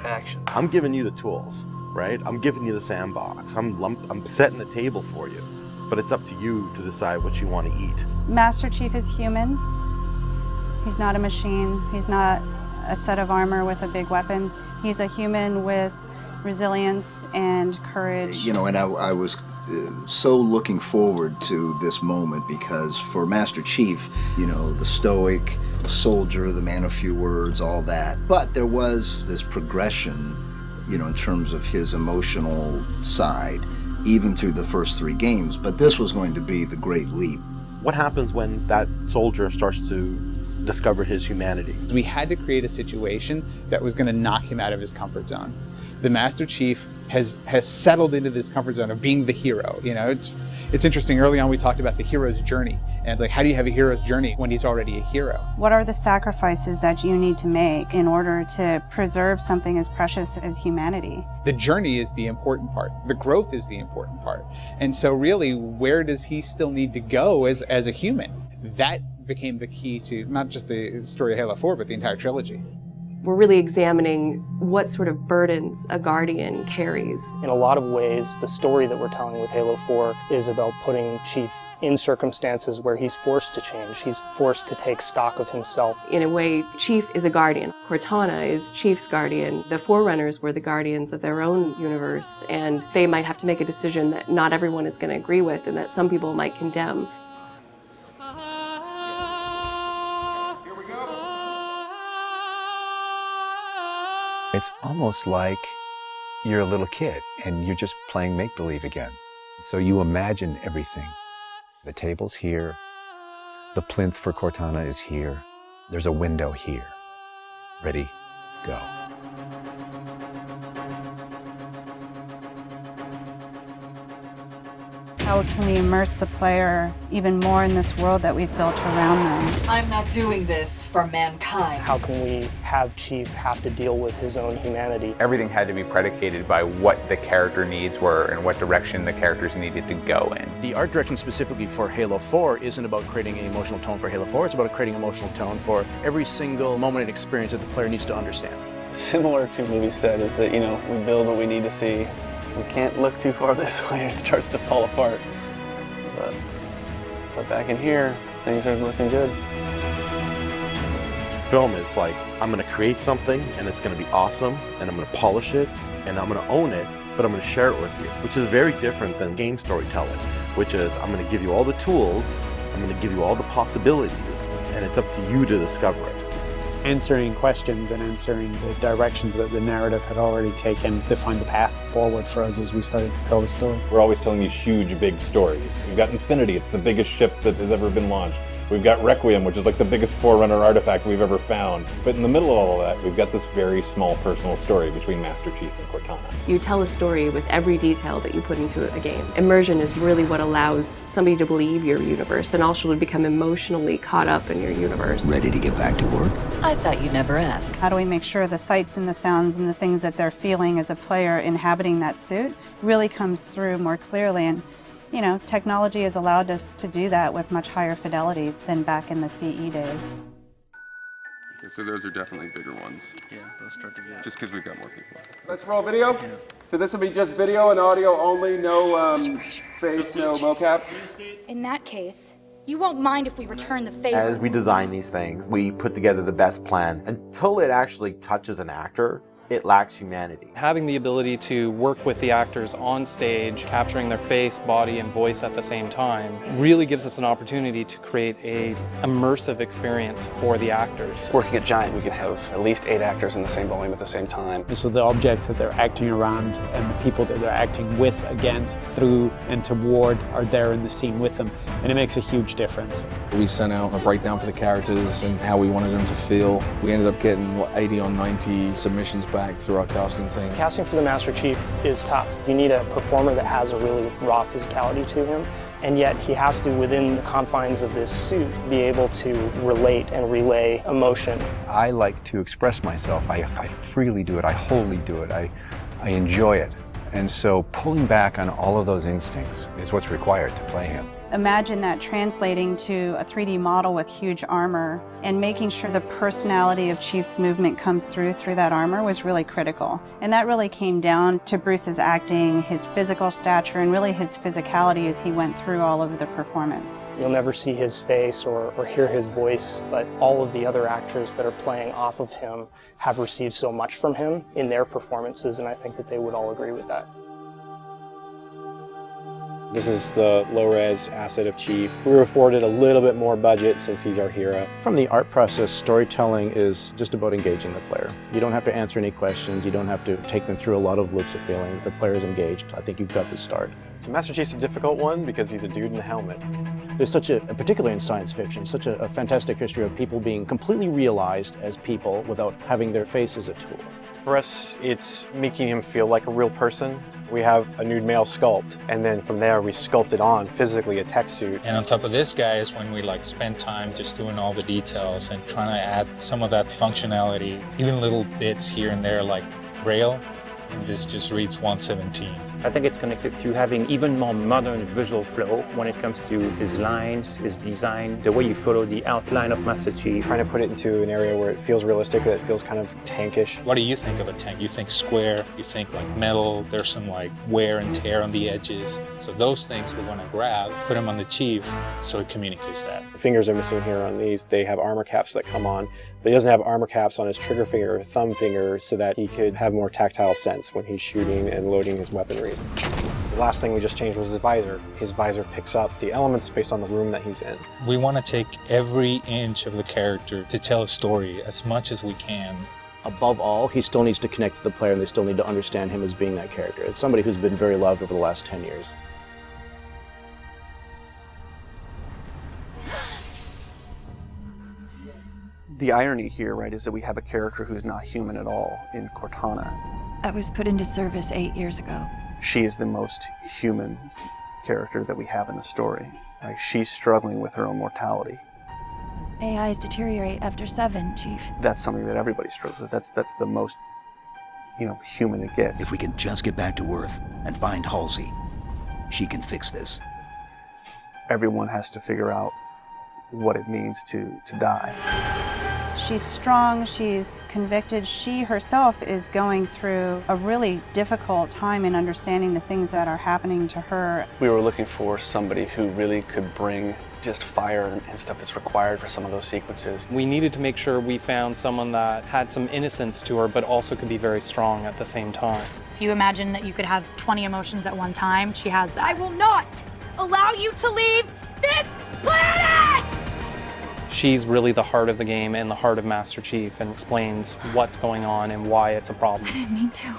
Action. I'm giving you the tools, right? I'm giving you the sandbox. I'm setting the table for you, but it's up to you to decide what you want to eat. Master Chief is human. He's not a machine. He's not a set of armor with a big weapon. He's a human with resilience and courage. You know, and I was so looking forward to this moment because for Master Chief, you know, the stoic soldier, the man of few words, all that. But there was this progression, you know, in terms of his emotional side, even through the first 3 games. But this was going to be the great leap. What happens when that soldier starts to discover his humanity? We had to create a situation that was going to knock him out of his comfort zone. The Master Chief has settled into this comfort zone of being the hero. You know, it's interesting. Early on, we talked about the hero's journey, and like, how do you have a hero's journey when he's already a hero? What are the sacrifices that you need to make in order to preserve something as precious as humanity? The journey is the important part. The growth is the important part. And so really, where does he still need to go as a human? That became the key to not just the story of Halo 4, but the entire trilogy. We're really examining what sort of burdens a Guardian carries. In a lot of ways, the story that we're telling with Halo 4 is about putting Chief in circumstances where he's forced to change. He's forced to take stock of himself. In a way, Chief is a Guardian. Cortana is Chief's Guardian. The Forerunners were the Guardians of their own universe, and they might have to make a decision that not everyone is going to agree with and that some people might condemn. It's almost like you're a little kid and you're just playing make-believe again. So you imagine everything. The table's here. The plinth for Cortana is here. There's a window here. Ready, go. How can we immerse the player even more in this world that we've built around them? I'm not doing this for mankind. How can we have Chief have to deal with his own humanity? Everything had to be predicated by what the character needs were and what direction the characters needed to go in. The art direction specifically for Halo 4 isn't about creating an emotional tone for Halo 4, it's about creating an emotional tone for every single moment and experience that the player needs to understand. Similar to movie set is that, you know, we build what we need to see. We can't look too far this way, it starts to fall apart. But back in here, things are looking good. Film is like, I'm going to create something and it's going to be awesome and I'm going to polish it and I'm going to own it, but I'm going to share it with you, which is very different than game storytelling, which is I'm going to give you all the tools, I'm going to give you all the possibilities, and it's up to you to discover it. Answering questions and answering the directions that the narrative had already taken defined the path forward for us as we started to tell the story. We're always telling these huge, big stories. We've got Infinity, it's the biggest ship that has ever been launched. We've got Requiem, which is like the biggest Forerunner artifact we've ever found. But in the middle of all of that, we've got this very small personal story between Master Chief and Cortana. You tell a story with every detail that you put into a game. Immersion is really what allows somebody to believe your universe and also to become emotionally caught up in your universe. Ready to get back to work? I thought you'd never ask. How do we make sure the sights and the sounds and the things that they're feeling as a player inhabiting that suit really comes through more clearly? And you know, technology has allowed us to do that with much higher fidelity than back in the CE days. Okay, so those are definitely bigger ones. Yeah, those start to get. Just because we've got more people. Let's roll video. Yeah. So this will be just video and audio only, no face, no mocap. In that case, you won't mind if we return the favor. As we design these things, we put together the best plan. Until it actually touches an actor, it lacks humanity. Having the ability to work with the actors on stage, capturing their face, body, and voice at the same time, really gives us an opportunity to create an immersive experience for the actors. Working at Giant, we could have at least 8 actors in the same volume at the same time. So the objects that they're acting around and the people that they're acting with, against, through, and toward are there in the scene with them, and it makes a huge difference. We sent out a breakdown for the characters and how we wanted them to feel. We ended up getting 80 or 90 submissions back through our casting team. Casting for the Master Chief is tough. You need a performer that has a really raw physicality to him, and yet he has to, within the confines of this suit, be able to relate and relay emotion. I like to express myself. I freely do it. I wholly do it. I enjoy it. And so pulling back on all of those instincts is what's required to play him. imagine that translating to a 3D model with huge armor and making sure the personality of Chief's movement comes through that armor was really critical. And that really came down to Bruce's acting, his physical stature, and really his physicality as he went through all of the performance. You'll never see his face or hear his voice, but all of the other actors that are playing off of him have received so much from him in their performances, and I think that they would all agree with that. This is the low-res asset of Chief. We were afforded a little bit more budget since he's our hero. From the art process, storytelling is just about engaging the player. You don't have to answer any questions. You don't have to take them through a lot of loops of feeling. The player's engaged. I think you've got the start. So Master Chief's a difficult one because he's a dude in a helmet. There's such particularly in science fiction, such a fantastic history of people being completely realized as people without having their face as a tool. For us, it's making him feel like a real person. We have a nude male sculpt, and then from there we sculpt it on physically a tech suit. And on top of this, guys, when we spend time just doing all the details and trying to add some of that functionality, even little bits here and there like Braille, and this just reads 117. I think it's connected to having even more modern visual flow when it comes to his lines, his design, the way you follow the outline of Master Chief. Trying to put it into an area where it feels realistic, that it feels kind of tankish. What do you think of a tank? You think square, you think metal, there's some wear and tear on the edges. So those things we want to grab, put them on the Chief so it communicates that. The fingers are missing here on these. They have armor caps that come on, but he doesn't have armor caps on his trigger finger or thumb finger so that he could have more tactile sense when he's shooting and loading his weaponry. The last thing we just changed was his visor. His visor picks up the elements based on the room that he's in. We want to take every inch of the character to tell a story as much as we can. Above all, he still needs to connect to the player and they still need to understand him as being that character. It's somebody who's been very loved over the last 10 years. The irony here, right, is that we have a character who's not human at all in Cortana. I was put into service 8 years ago. She is the most human character that we have in the story. Right? She's struggling with her own mortality. AIs deteriorate after 7, Chief. That's something that everybody struggles with. That's the most, human it gets. If we can just get back to Earth and find Halsey, she can fix this. Everyone has to figure out what it means to die. She's strong, she's convicted. She herself is going through a really difficult time in understanding the things that are happening to her. We were looking for somebody who really could bring just fire and stuff that's required for some of those sequences. We needed to make sure we found someone that had some innocence to her, but also could be very strong at the same time. If you imagine that you could have 20 emotions at one time, she has that. I will not allow you to leave this planet! She's really the heart of the game and the heart of Master Chief and explains what's going on and why it's a problem. I didn't mean to.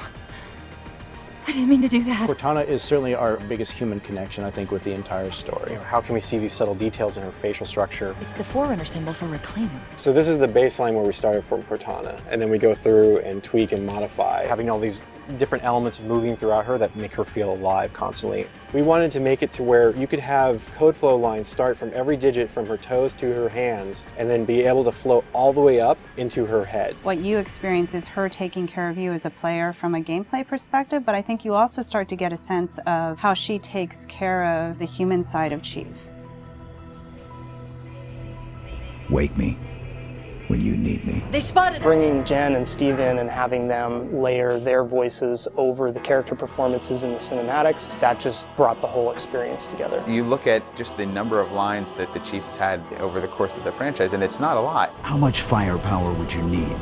I didn't mean to do that. Cortana is certainly our biggest human connection, I think, with the entire story. How can we see these subtle details in her facial structure? It's the Forerunner symbol for Reclaimer. So this is the baseline where we started from Cortana, and then we go through and tweak and modify, having all these different elements moving throughout her that make her feel alive constantly. We wanted to make it to where you could have code flow lines start from every digit from her toes to her hands, and then be able to flow all the way up into her head. What you experience is her taking care of you as a player from a gameplay perspective, but I think you also start to get a sense of how she takes care of the human side of Chief. Wake me when you need me. They spotted us. Bringing Jen and Steve in and having them layer their voices over the character performances in the cinematics, that just brought the whole experience together. You look at just the number of lines that the Chief has had over the course of the franchise, and it's not a lot. How much firepower would you need?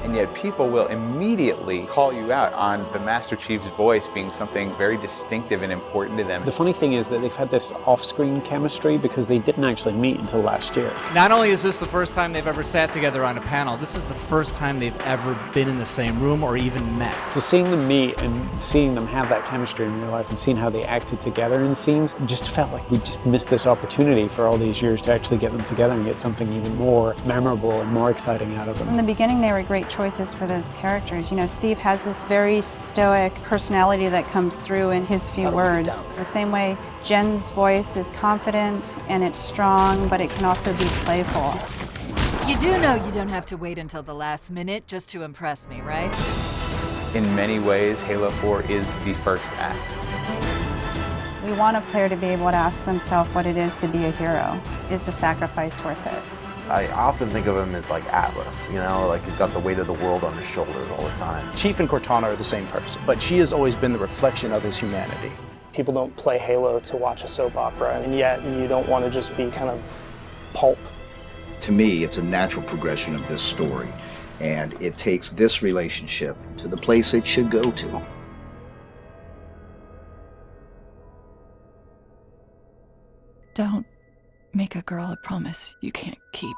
And yet people will immediately call you out on the Master Chief's voice being something very distinctive and important to them. The funny thing is that they've had this off-screen chemistry because they didn't actually meet until last year. Not only is this the first time they've ever sat together on a panel, this is the first time they've ever been in the same room or even met. So seeing them meet and seeing them have that chemistry in real life and seeing how they acted together in scenes, just felt like we just missed this opportunity for all these years to actually get them together and get something even more memorable and more exciting out of them. In the beginning, they were great choices for those characters. Steve has this very stoic personality that comes through in his few words. The same way Jen's voice is confident and it's strong, but it can also be playful. You do know you don't have to wait until the last minute just to impress me, right? In many ways, Halo 4 is the first act. We want a player to be able to ask themselves what it is to be a hero. Is the sacrifice worth it? I often think of him as like Atlas, you know, like he's got the weight of the world on his shoulders all the time. Chief and Cortana are the same person, but she has always been the reflection of his humanity. People don't play Halo to watch a soap opera, and yet you don't want to just be kind of pulp. To me, it's a natural progression of this story, and it takes this relationship to the place it should go to. Don't make a girl a promise you can't keep.